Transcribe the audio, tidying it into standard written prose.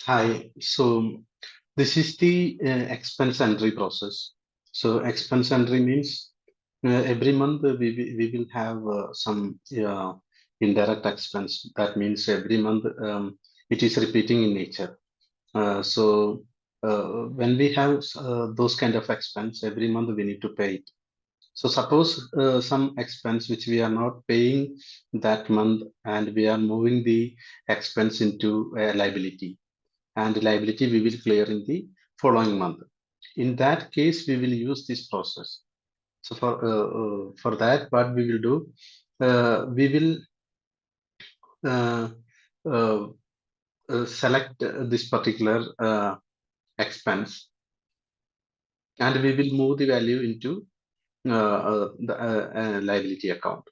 Hi. So this is the expense entry process. So expense entry means every month we will have some indirect expense. That means every month it is repeating in nature. When we have those kind of expense every month, we need to pay it. So suppose some expense which we are not paying that month, and we are moving the expense into a liability, and liability we will clear in the following month. In that case, we will use this process. So for that, what we will do, we will uh, uh, select this particular expense, and we will move the value into the liability account.